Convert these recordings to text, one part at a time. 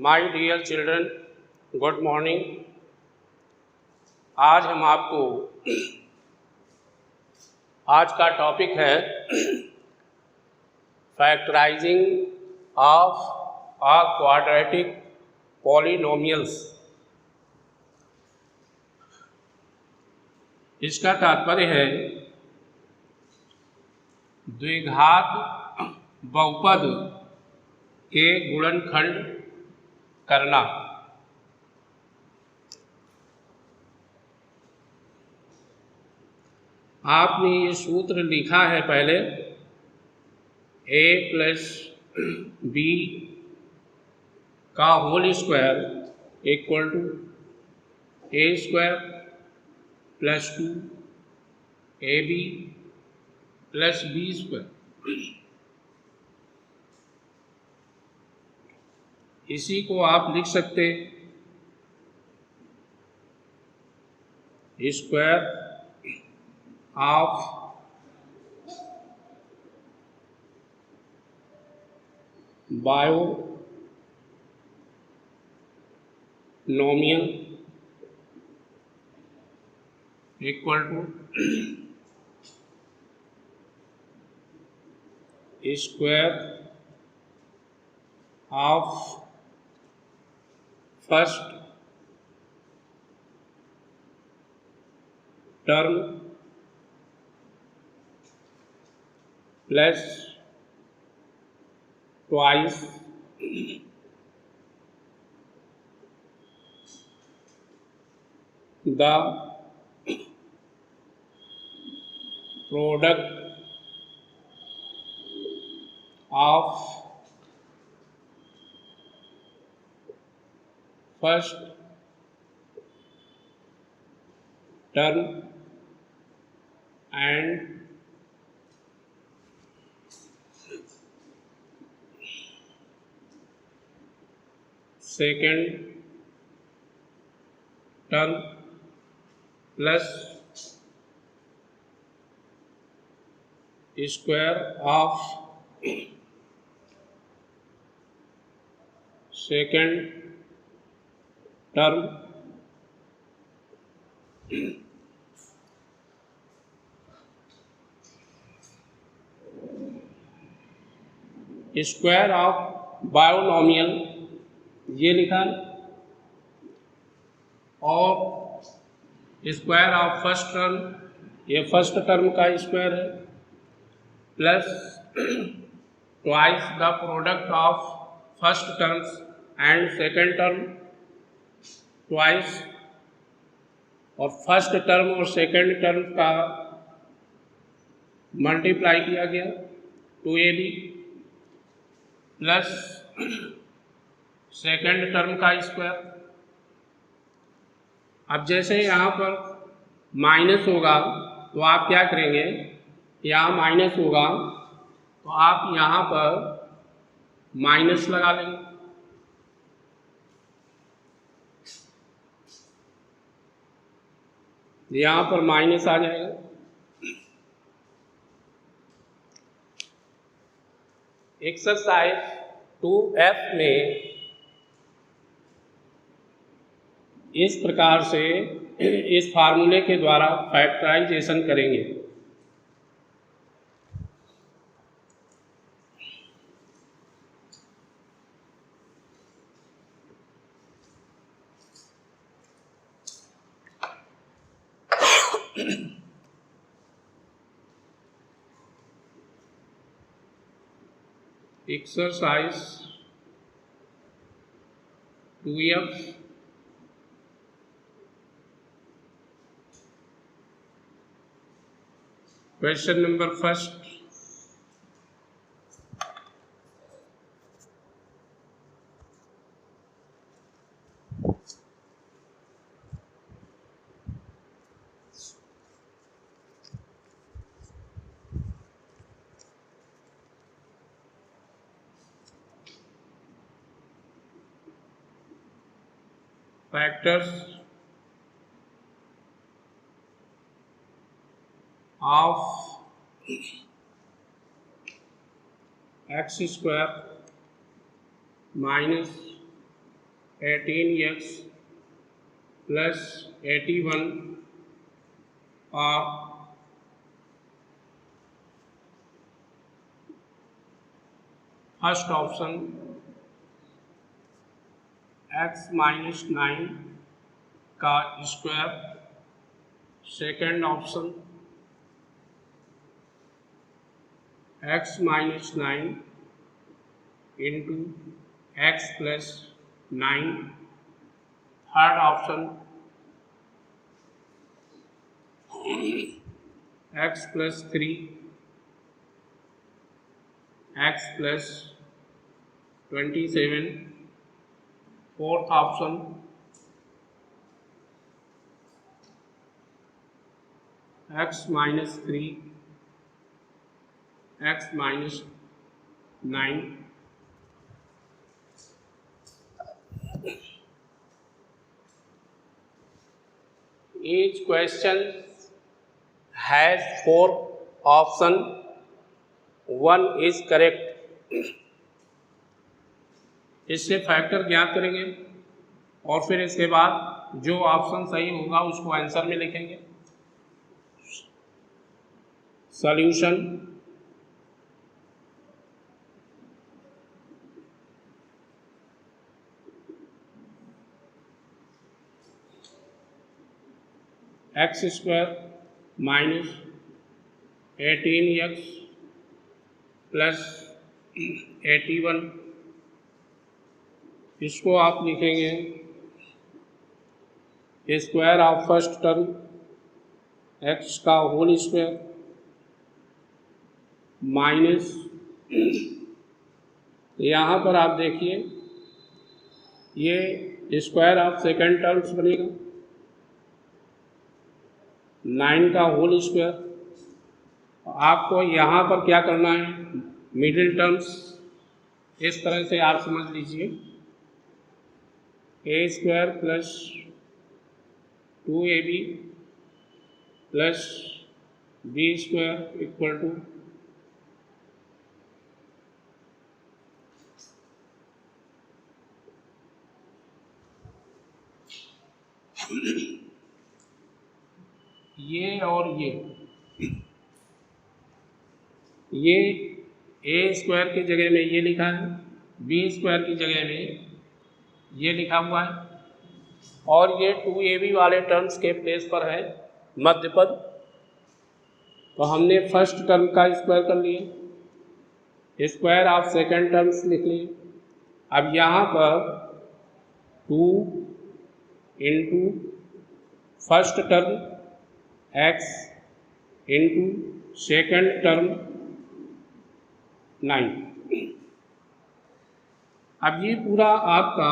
My dear children, good morning. आज हम आपको आज का टॉपिक है factorising of a quadratic polynomials. इसका तात्पर्य है द्विघात बहुपद के गुणनखंड करना। आपने ये सूत्र लिखा है पहले, a प्लस बी का whole square equal to a square plus 2ab plus b square. इसी को आप लिख सकते square of binomial equal to square of first term plus twice the product of first term and second term plus square of second term square of binomial ये लिखा, और square of first term ये first term का square है, plus twice the product of first terms and second term twice, और first term और second term का multiply किया गया 2ab प्लस सेकेंड टर्म का स्क्वायर। अब जैसे यहाँ पर माइनस होगा तो आप क्या करेंगे, यहाँ माइनस होगा तो आप यहाँ पर माइनस लगा लेंगे। यहाँ पर माइनस आ जाएगा। एक्सरसाइज 2F में इस प्रकार से इस फार्मूले के द्वारा फैक्टराइजेशन करेंगे। Exercise 2F question number first, factors of x² minus 18x plus 81 or first option x minus 9 का square, second option x minus 9 into x plus 9, third option x plus 3 x plus 27, fourth option x minus 3 x minus 9. Each question has 4 option, one is correct. इससे factor ज्ञात करेंगे और फिर इसके बाद जो option सही होगा उसको आंसर में लिखेंगे. Solution x square minus 18x plus 81, इसको आप लिखेंगे square of first term x का होल स्क्वायर माइनस, यहाँ पर आप देखिए ये स्क्वायर ऑफ सेकेंड टर्म्स बनेगा 9 का होल स्क्वायर. आपको यहाँ पर क्या करना है, मिडिल टर्म्स इस तरह से आप समझ लीजिए a square plus 2ab plus b square equal to ये और ये a स्क्वायर की जगह में ये लिखा है, b स्क्वायर की जगह में ये लिखा हुआ है और ये 2ab वाले टर्म्स के प्लेस पर है मध्य पद. तो हमने फर्स्ट टर्म का स्क्वायर कर लिए, स्क्वायर ऑफ सेकेंड टर्म्स लिख लिए. अब यहाँ पर 2 into first term x into second term 9. अब ये पूरा आपका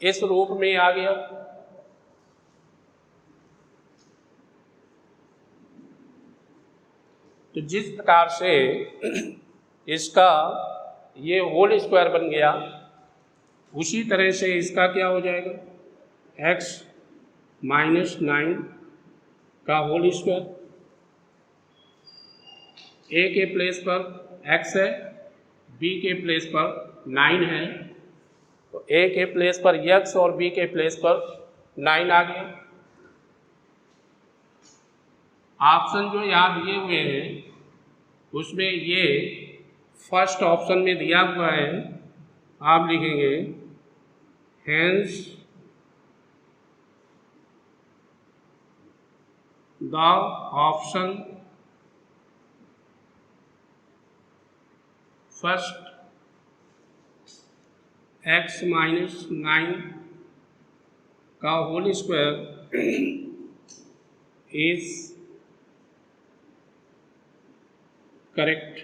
इस रूप में आ गया. तो जिस प्रकार से इसका ये होल स्क्वायर बन गया उसी तरह से इसका क्या हो जाएगा, x माइनस 9 का होल स्क्वायर. a के प्लेस पर x है, b के प्लेस पर 9 है, तो a के प्लेस पर x और b के प्लेस पर 9 आ गया. ऑप्शन जो यहाँ दिए हुए हैं उसमें ये फर्स्ट ऑप्शन में दिया हुआ है, आप लिखेंगे hence the option first x minus 9 का whole square is correct.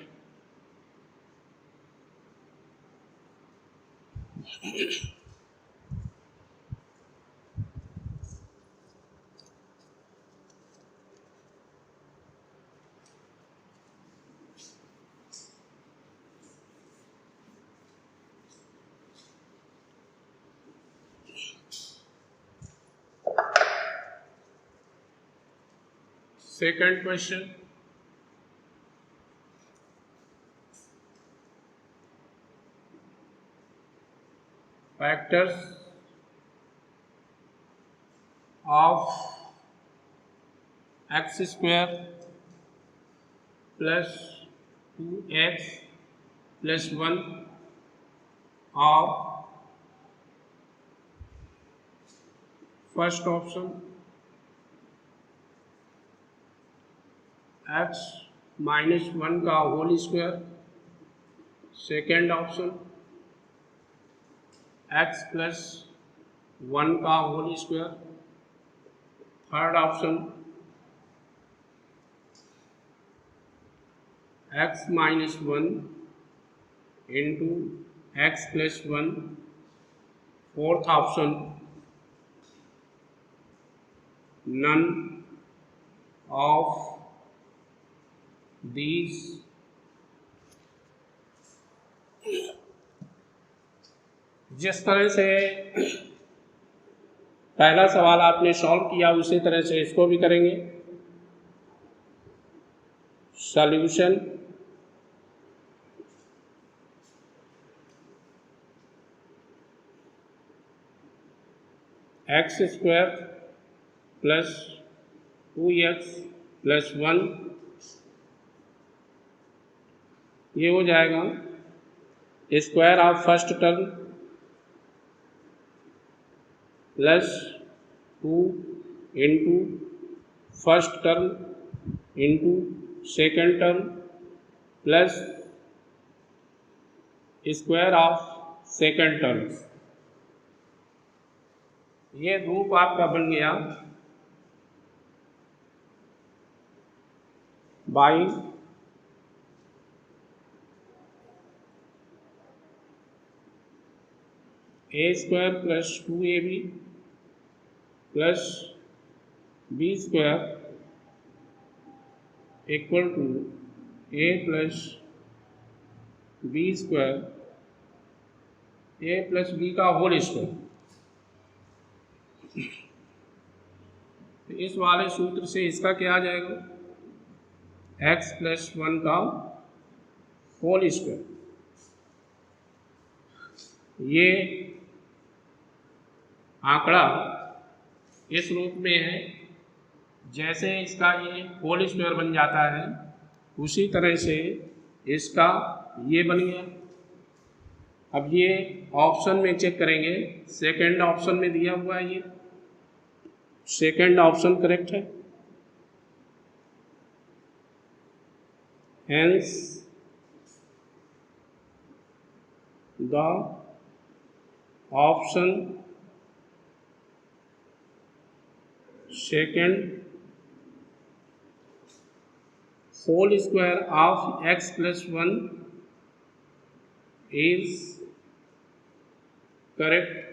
Second question, factors of x square plus 2x plus 1 और फर्स्ट ऑप्शन x माइनस 1 का whole square, second option x plus 1 का whole square, third option x minus 1 into x plus 1, fourth option none of these जिस तरह से पहला सवाल आपने solve किया उसी तरह से इसको भी करेंगे। Solution x square plus 2x plus 1 ये हो जाएगा square of first term plus 2 into first term into second term plus square of second term. ये रूप आपका बन गया बाई a square plus 2ab plus b square equal to a plus b square, a plus b का whole square. तो इस वाले सूत्र से इसका क्या आ जाएगा, x प्लस 1 का होल स्क्वायर। ये आंकड़ा इस रूप में है, जैसे इसका ये होल स्क्वायर बन जाता है उसी तरह से इसका ये बन गया। अब ये ऑप्शन में चेक करेंगे, सेकंड ऑप्शन में दिया हुआ है, ये सेकंड ऑप्शन करेक्ट है। Hence the option second whole square of x plus 1 is correct.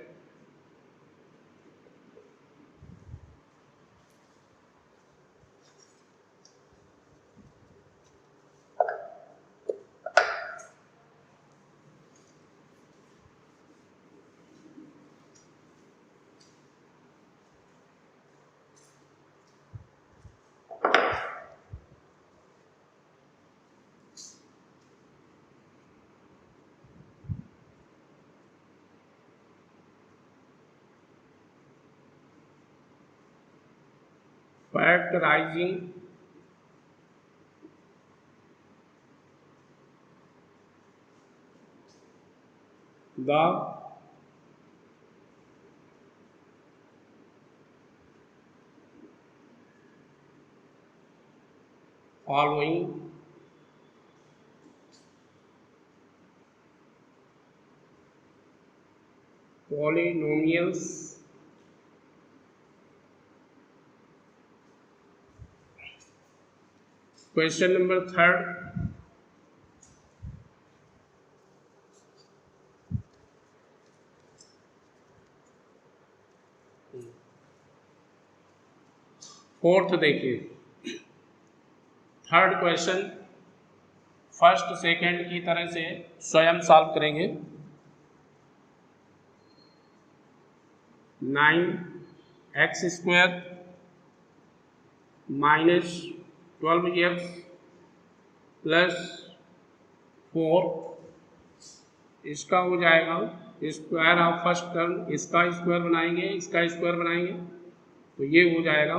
Factorizing the following polynomials question number third, fourth देखिए, थर्ड क्वेश्चन फर्स्ट सेकंड की तरह से स्वयं सॉल्व करेंगे। 9x square minus 12x plus 4 इसका हो जाएगा स्क्वायर ऑफ फर्स्ट टर्म, इसका स्क्वायर बनाएंगे, इसका स्क्वायर बनाएंगे, तो ये हो जाएगा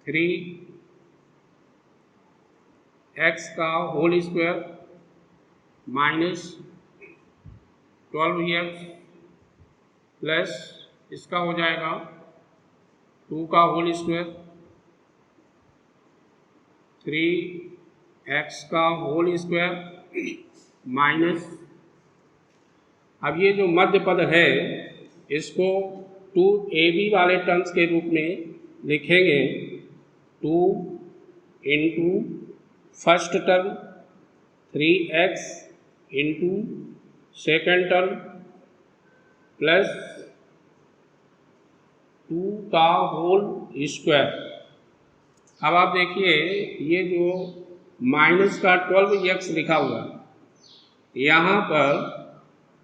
3x का whole square minus 12x plus इसका हो जाएगा 2 का होल स्क्वायर, 3x का होल स्क्वायर माइनस, अब ये जो मध्य पद है इसको 2ab वाले टर्म्स के रूप में लिखेंगे, 2 into first term 3x into second term plus 2 का होल स्क्वायर। अब आप देखिए ये जो माइनस का 12x लिखा हुआ है, यहाँ पर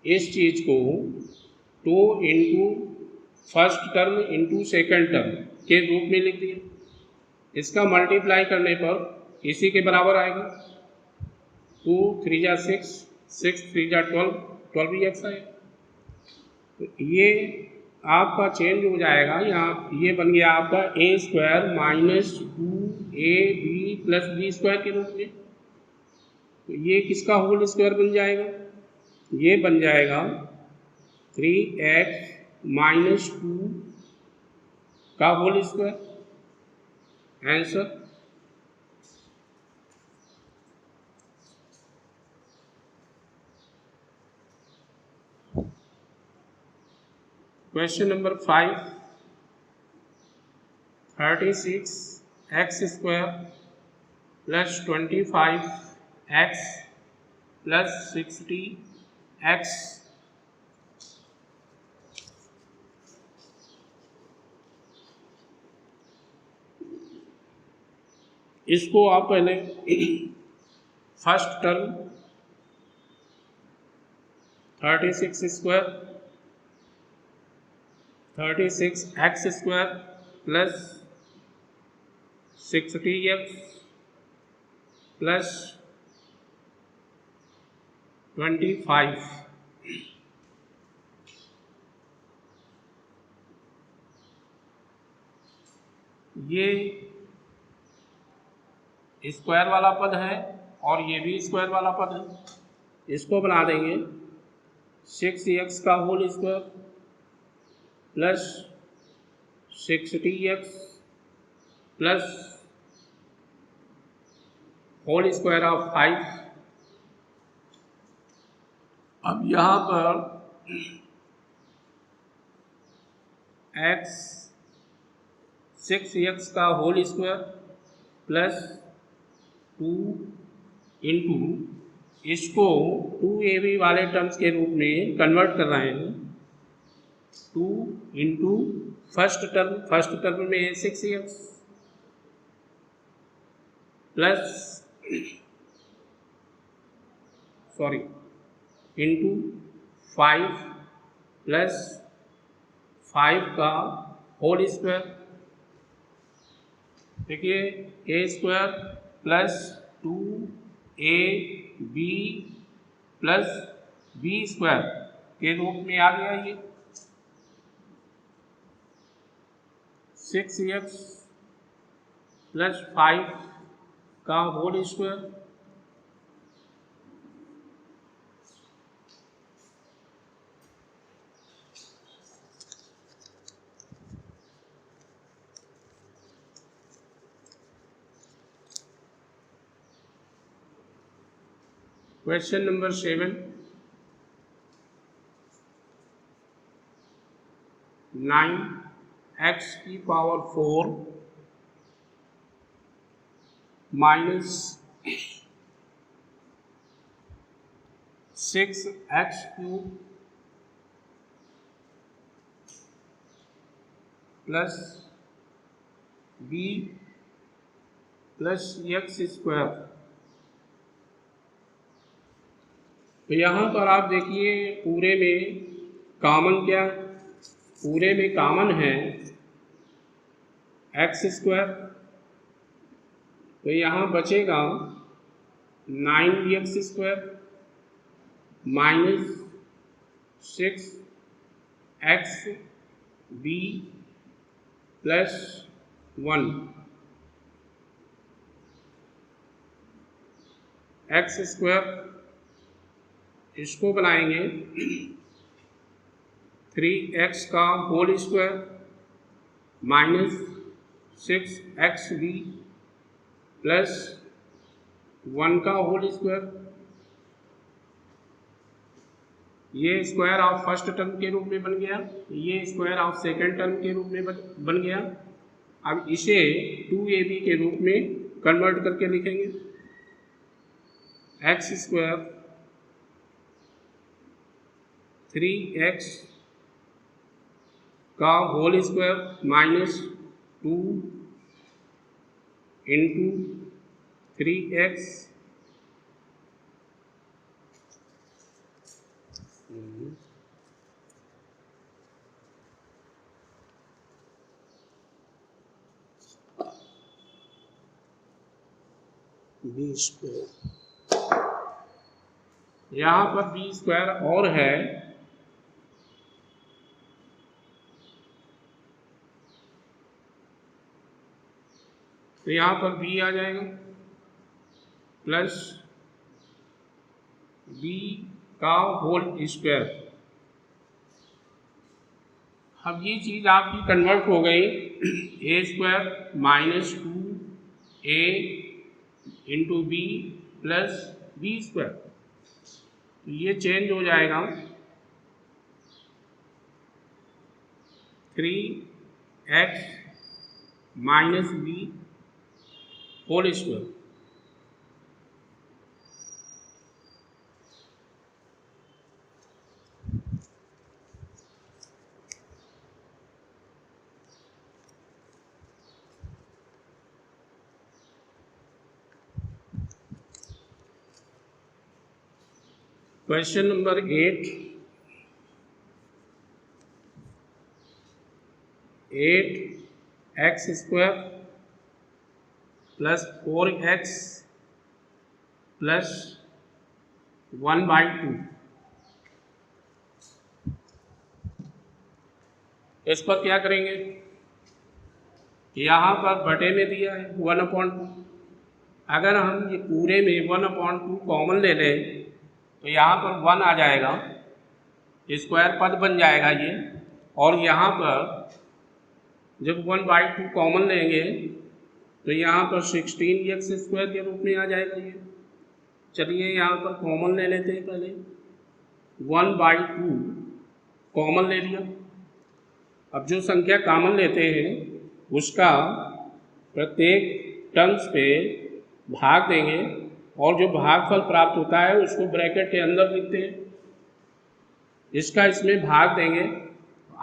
इस चीज़ को 2 into first term into second term के रूप में लिख दिया, इसका मल्टीप्लाई करने पर इसी के बराबर आएगा, 2 3 जा 6, 6 3 जा 12, 12x आएगा। तो ये आपका चेंज हो जाएगा, यहाँ ये बन गया आपका a square minus 2ab plus b square के रूप में। तो ये किसका होल स्क्वायर बन जाएगा, ये बन जाएगा 3x माइनस 2 का whole square. Answer question number 5, 36x square plus 25x plus 60x, इसको आप पहले first term 36 square 36x square plus 60x plus 25, ये स्क्वायर वाला पद है और ये भी स्क्वायर वाला पद है, इसको बना देंगे 6x का whole square plus 60x plus whole square of 5। अब यहाँ पर x 6x का होल स्क्वायर प्लस 2 इंटू, इसको 2ab वाले टर्म्स के रूप में कन्वर्ट कर रहे हैं, 2 इंटू फर्स्ट टर्म में 6x प्लस इंटू 5 प्लस 5 का होल स्क्वायर। देखिए a square plus 2ab plus b square के रूप में आ गया ये 6x प्लस 5 का whole square. Question number 7, 9x की power 4 minus 6x cube plus b plus x square. तो यहाँ पर आप देखिए पूरे में कॉमन क्या, पूरे में कॉमन है x स्क्वायर, तो यहाँ बचेगा 9x² minus 6xb plus 1 x², इसको बनाएंगे 3x का whole square minus 6xb plus 1 का होल स्क्वायर। ये स्क्वायर ऑफ फर्स्ट टर्म के रूप में बन गया, ये स्क्वायर ऑफ सेकेंड टर्म के रूप में बन गया। अब इसे 2ab के रूप में कन्वर्ट करके लिखेंगे, x² 3x का whole square minus 2 into 3x b²। यहाँ पर b² और है, तो यहाँ पर b आ जाएगा प्लस b का होल स्क्वायर। अब ये चीज़ आपकी कन्वर्ट हो गई a² minus 2a into B plus b², तो ये चेंज हो जाएगा 3x minus b whole square. Question number 8, 8x² plus 4x plus 1/2, इस पर क्या करेंगे? यहाँ पर बटे में दिया है 1/2, अगर हम ये पूरे में 1/2 कॉमन ले लें तो यहाँ पर 1 आ जाएगा, स्क्वायर पद बन जाएगा ये, और यहाँ पर जब 1/2 कॉमन लेंगे तो यहाँ पर 16x² के रूप में आ जाएगा ये। चलिए यहाँ पर कॉमन ले लेते हैं, पहले 1/2 कॉमन ले लिया। अब जो संख्या कॉमन लेते हैं उसका प्रत्येक टर्म्स पे भाग देंगे, और जो भागफल प्राप्त होता है उसको ब्रैकेट के अंदर लिखते हैं। इसका इसमें भाग देंगे,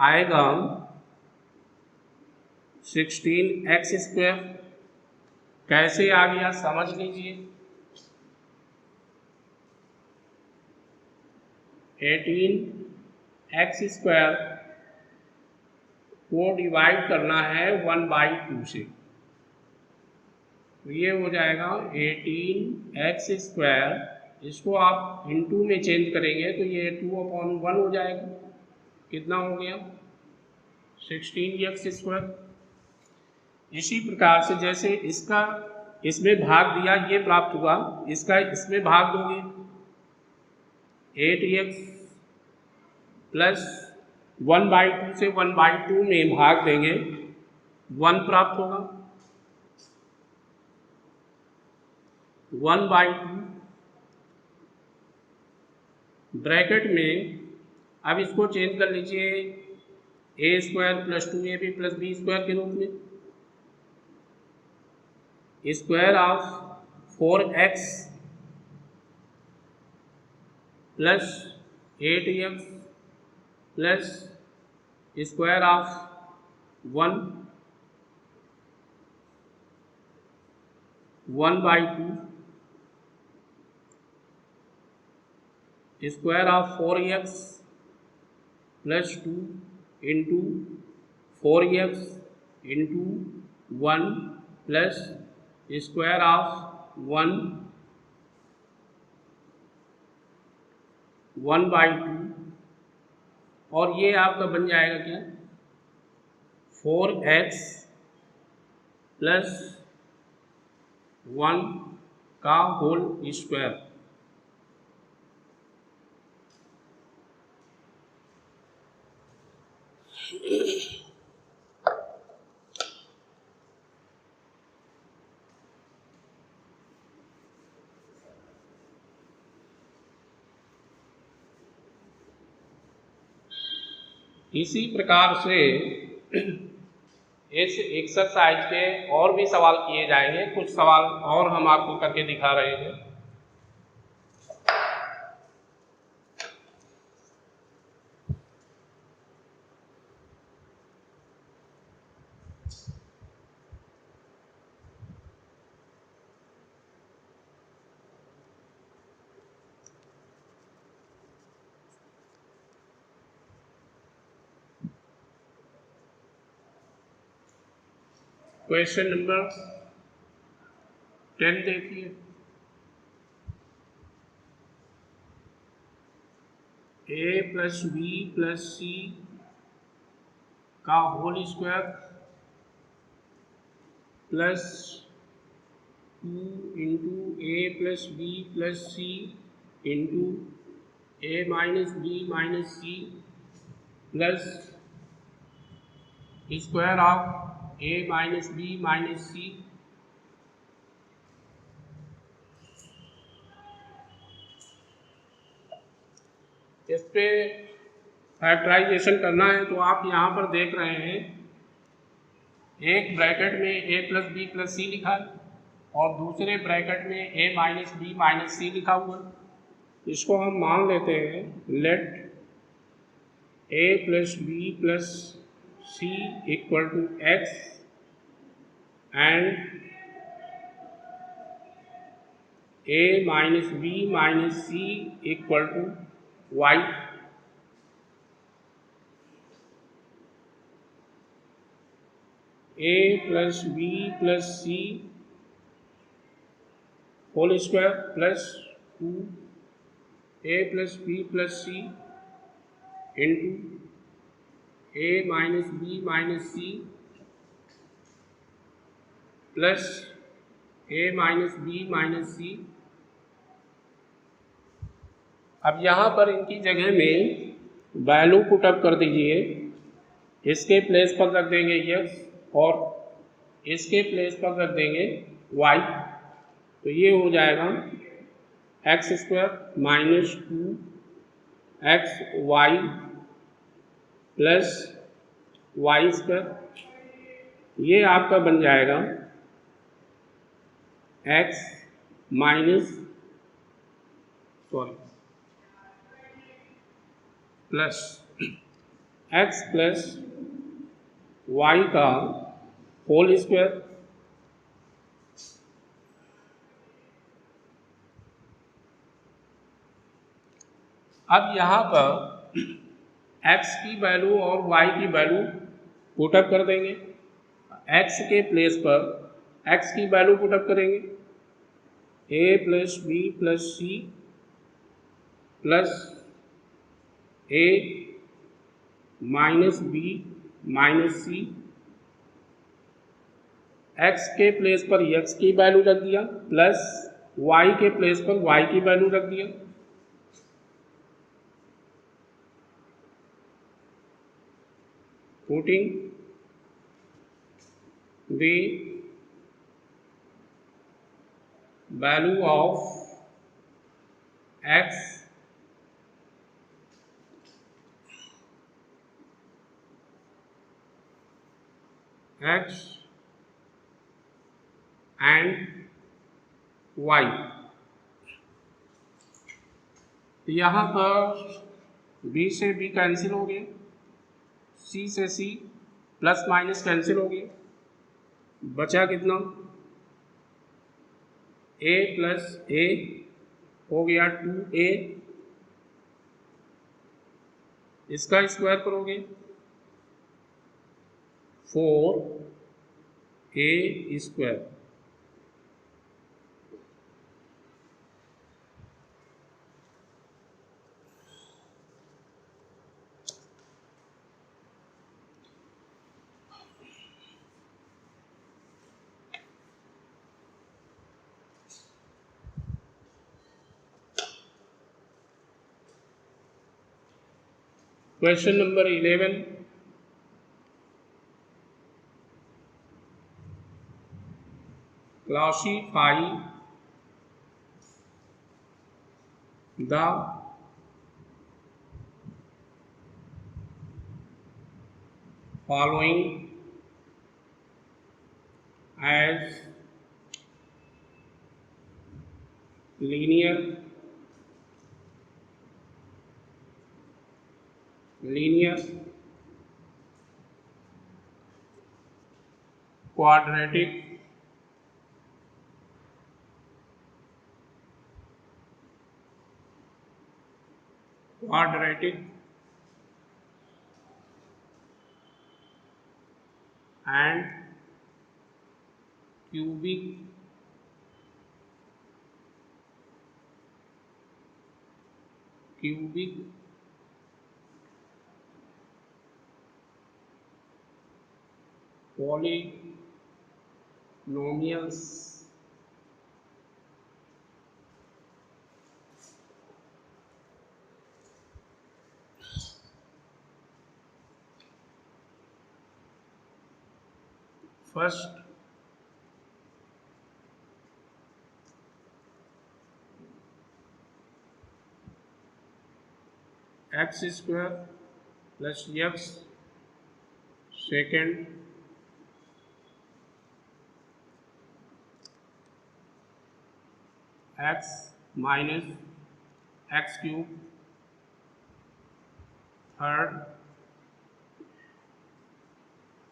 आएगा 16x²। कैसे आ गया समझ लीजिए, 18x² को डिवाइड करना है 1/2 से, तो ये हो जाएगा 18x², इसको आप इंटू में चेंज करेंगे तो ये 2/1 हो जाएगा। कितना हो गया? 16x²। इसी प्रकार से जैसे इसका इसमें भाग दिया ये प्राप्त हुआ, इसका इसमें भाग दोगे 8x प्लस 1/2 से 1/2 में भाग देंगे 1 प्राप्त होगा, 1/2 ब्रैकेट में। अब इसको चेंज कर लीजिए a² plus 2ab plus b² के रूप में, square of 4x plus 8x plus square of 1/2 square of 4x plus 2 into 4x into 1 plus square of 1 1/2 और ये आपका बन जाएगा क्या 4x प्लस 1 का होल स्क्वायर। इसी प्रकार से इस एक्सरसाइज के और भी सवाल किए जाएंगे। कुछ सवाल और हम आपको करके दिखा रहे हैं। क्वेश्चन नंबर 10 देखिए। a plus B plus C का whole square plus 2 into A plus B plus C into A minus B minus C plus square of A minus B minus C इस पे फैक्टराइजेशन करना है। तो आप यहाँ पर देख रहे हैं एक ब्रैकेट में a plus B plus c लिखा है और दूसरे ब्रैकेट में a minus B minus c लिखा हुआ है। इसको हम मान लेते हैं let a plus B plus c equal to x and a minus B minus c equal to y. A plus B plus c whole square plus 2 a plus B plus C into A minus B minus C plus a minus B minus सी। अब यहाँ पर इनकी जगह में value put up कर दीजिए। इसके place पर रख देंगे x और इसके प्लेस पर रख देंगे y। तो ये हो जाएगा x square minus 2xy plus y square. ये आपका बन जाएगा x minus plus x plus y का होल स्क्वायर। अब यहाँ पर x की वैल्यू और y की वैल्यू पुटअप कर देंगे। x के प्लेस पर x की वैल्यू पुटअप करेंगे a plus B plus c plus a minus B minus c. x के प्लेस पर x की वैल्यू रख दिया प्लस y के प्लेस पर y की वैल्यू रख दिया। Putting the value of x and y। यहाँ पर b से b कैंसिल हो गए, c से c प्लस माइनस कैंसिल हो गए, बचा कितना a प्लस a हो गया 2a, इसका स्क्वायर करोगे 4a square. Question number 11. Classify the following as linear, quadratic, and cubic polynomials. First, x square plus x. Second, x minus x cube. Third,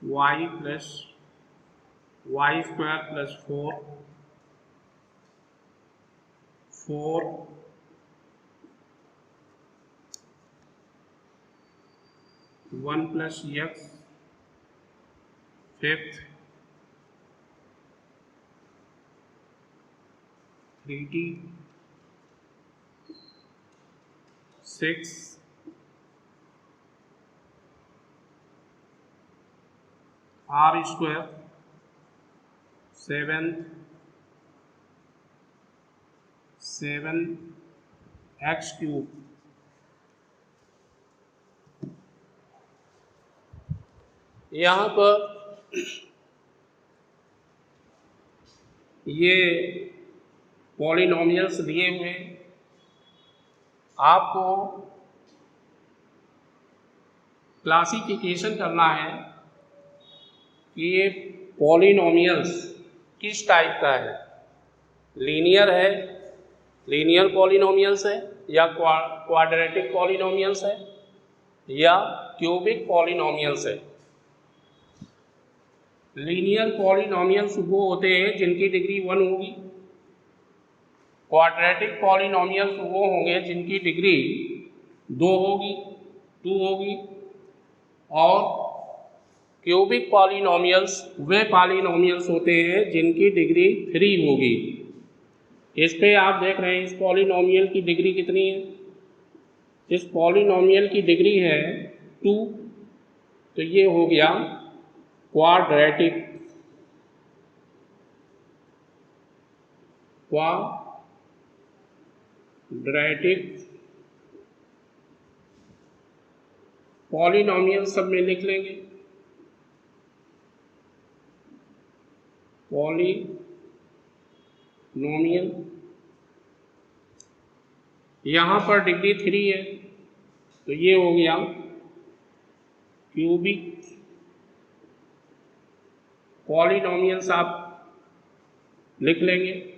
y plus y square plus 4. Fourth, 1 plus x. Fifth, 3t. Sixth, r square. Seventh, 7x cube. यहाँ पर ये polynomials दिए हुए हैं, आपको classification करना है कि ये पॉलिनोमियल्स किस टाइप का है, लीनियर है, लीनियर पॉलिनोमियल्स है, या क्वाड्रेटिक पॉलिनोमियल्स है, या क्यूबिक पॉलिनोमियल्स है। लीनियर पॉलिनोमियल्स वो होते हैं जिनकी डिग्री 1 होगी, क्वाड्रेटिक पॉलिनोमियल्स वो होंगे जिनकी डिग्री 2 होगी, 2 होगी, और क्यूबिक पॉलिनोमियल्स वे पॉलिनोमियल्स होते हैं जिनकी डिग्री 3 होगी। इस पे आप देख रहे हैं इस पॉलिनोमियल की डिग्री कितनी है, इस पॉलिनोमियल की डिग्री है 2, तो ये हो गया क्वाड्रेटिक पॉलिनोमियल सब में लिख लेंगे, पॉलिनोमियल। यहाँ पर डिग्री 3 है, तो ये हो गया क्यूबिक पॉलिनोमियल्स आप लिख लेंगे।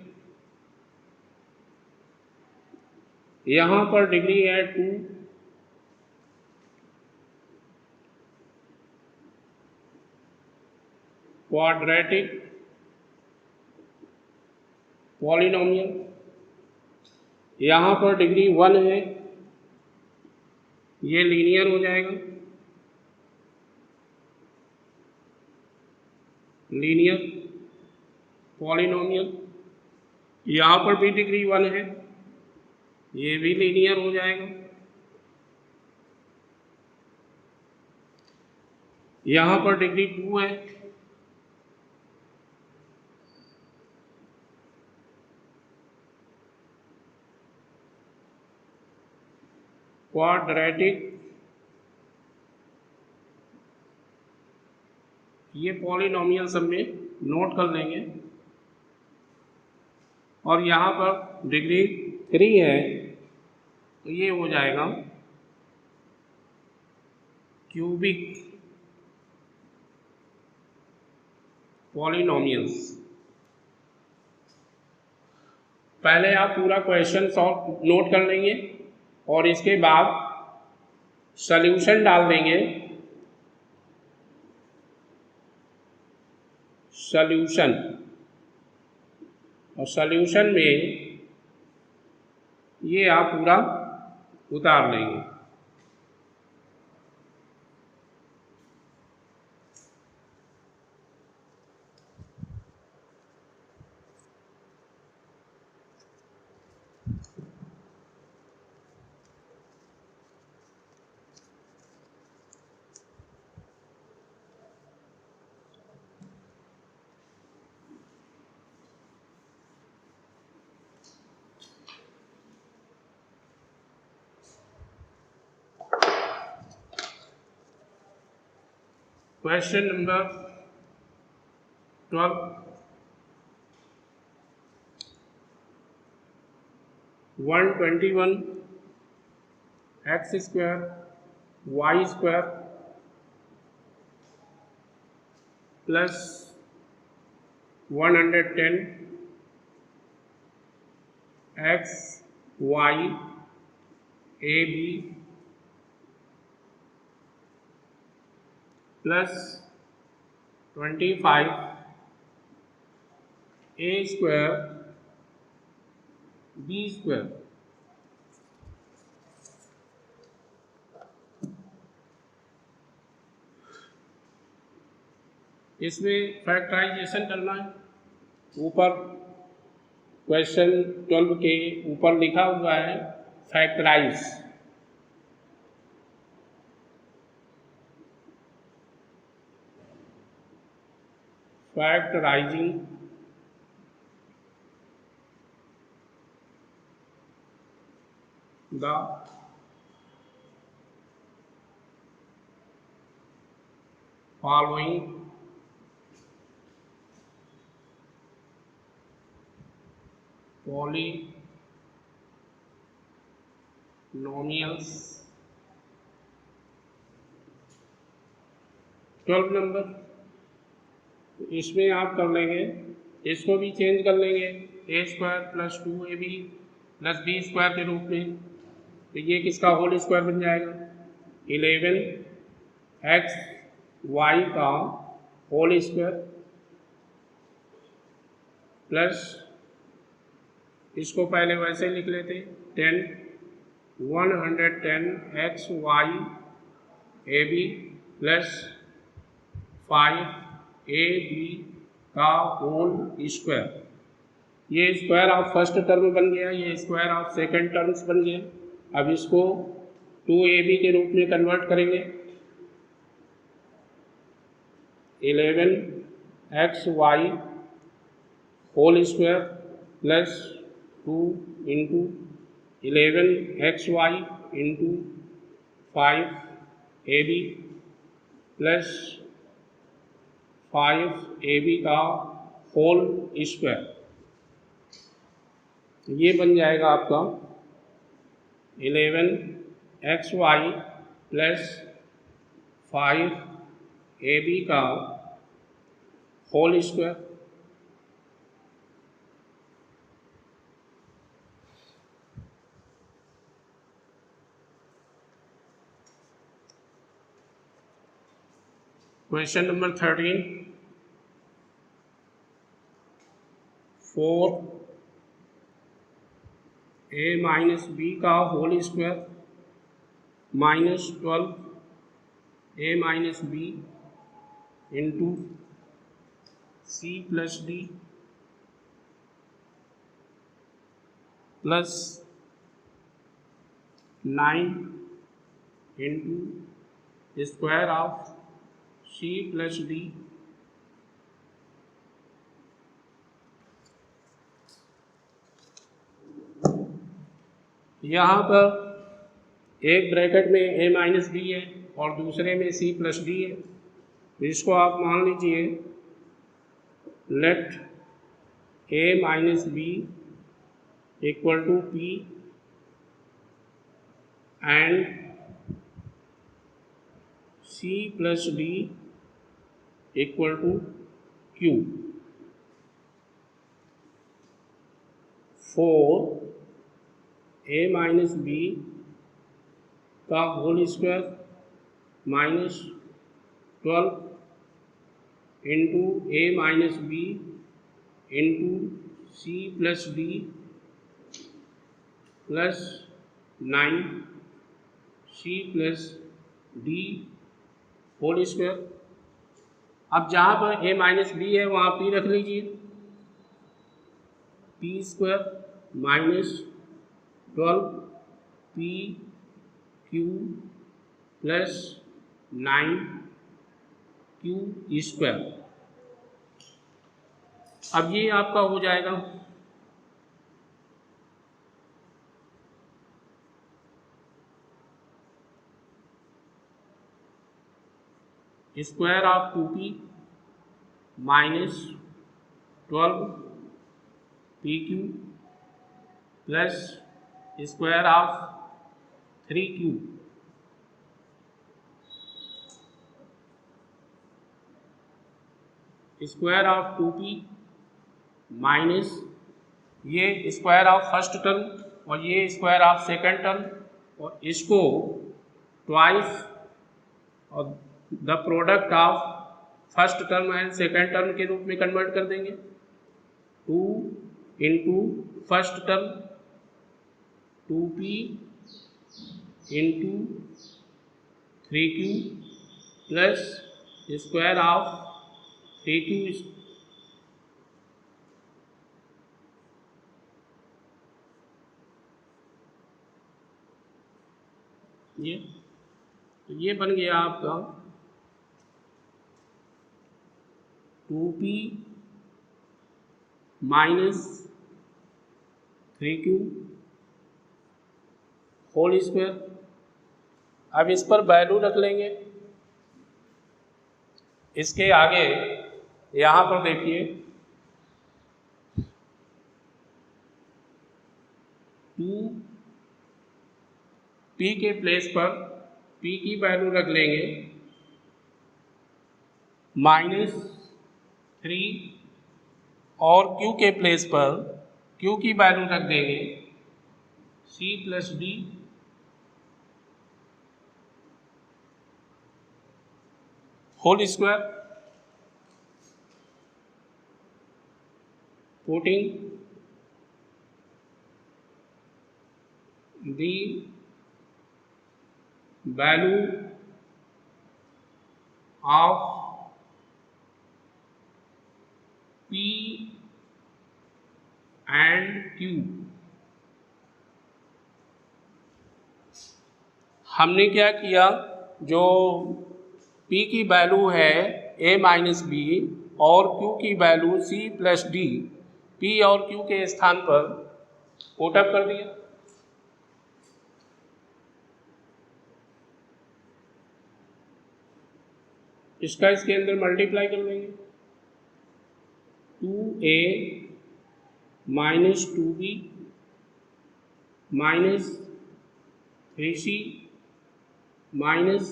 यहाँ पर डिग्री है 2, क्वाड्रेटिक पॉलिनोमियल। यहाँ पर डिग्री 1 है, ये लीनियर हो जाएगा, लीनियर पॉलिनोमियल। यहाँ पर भी डिग्री 1 है, ये भी लीनियर हो जाएगा। यहाँ पर डिग्री 2 है, क्वाड्रेटिक ये पॉलिनॉमियल सब में नोट कर लेंगे। और यहाँ पर डिग्री 3 है तो ये हो जाएगा क्यूबिक पॉलिनॉमियल्स। पहले आप पूरा क्वेश्चन सॉल्व नोट कर लेंगे और इसके बाद सॉल्यूशन डाल देंगे। सॉल्यूशन, और सॉल्यूशन में ये आप पूरा उतार लेंगे। Question number 12, 121 x square y square plus 110 x y a b plus 25 a square b square. इसमें फैक्टराइजेशन करना है। ऊपर क्वेश्चन 12 के ऊपर लिखा हुआ है factorize. Factorizing the following polynomials। 12 नंबर, इसमें आप कर लेंगे, इसको भी चेंज कर लेंगे a square plus 2ab plus b square के रूप में। तो ये किसका होल स्क्वायर बन जाएगा? 11x y का होल स्क्वायर प्लस, इसको पहले वैसे लिख लेते 110x y a b plus 5ab का होल स्क्वायर। ये स्क्वायर ऑफ फर्स्ट टर्म बन गया, ये स्क्वायर ऑफ सेकंड टर्म्स बन गया। अब इसको 2ab के रूप में कन्वर्ट करेंगे। 11xy whole square plus 2 into 11xy into 5ab plus 5ab का होल स्क्वायर। ये बन जाएगा आपका 11xy प्लस 5ab का whole square. Question number 13, 4a minus b का whole square minus 12a minus b into c plus d plus 9 into square of c plus d। यहाँ पर एक ब्रैकेट में a माइनस बी है और दूसरे में c प्लस डी है। तो इसको आप मान लीजिए let a minus B equal to P and c plus d equal to q for a minus B का whole square minus 12 into a minus B into c plus d plus 9 c plus d whole square. अब जहाँ पर a minus B है वहाँ p रख लीजिए, p square minus 12 p q plus 9 q square. अब ये आपका हो जाएगा square of 2p minus 12 pq plus square of 3q square of 2p minus ये स्क्वायर ऑफ फर्स्ट टर्म और ये स्क्वायर ऑफ सेकंड टर्म और इसको ट्वाइस और the product of first term and second term के रूप में कन्वर्ट कर देंगे। 2 into first term 2p into 3q plus square of 3q ये बन गया आपका 2p minus 3q whole square. अब इस पर वैल्यू रख लेंगे, इसके आगे यहाँ पर देखिए 2p के प्लेस पर p की वैल्यू रख लेंगे माइनस 3 और q के प्लेस पर q की वैल्यू रख देंगे c plus d whole square. Putting the value of p and q। हमने क्या किया, जो p की वैल्यू है a माइनस बी और q की value c plus d p और q के स्थान पर पुटअप कर दिया। इसका इसके अंदर मल्टीप्लाई कर देंगे 2a minus 2b minus 3c minus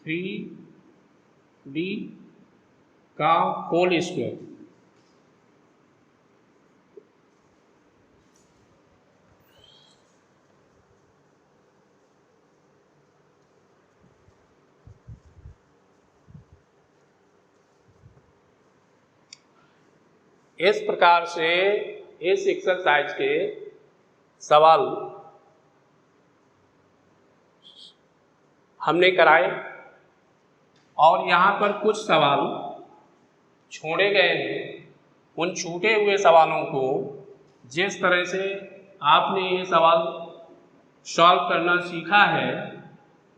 3d का होल स्क्वायर। इस प्रकार से इस एक्सरसाइज के सवाल हमने कराए और यहाँ पर कुछ सवाल छोड़े गए हैं। उन छूटे हुए सवालों को जिस तरह से आपने ये सवाल सॉल्व करना सीखा है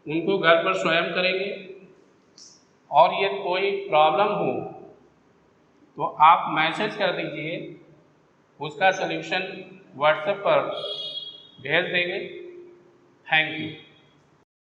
उनको घर पर स्वयं करेंगे और ये कोई प्रॉब्लम हो तो आप मैसेज कर दीजिए, उसका सल्यूशन व्हाट्सएप पर भेज देंगे। Thank you.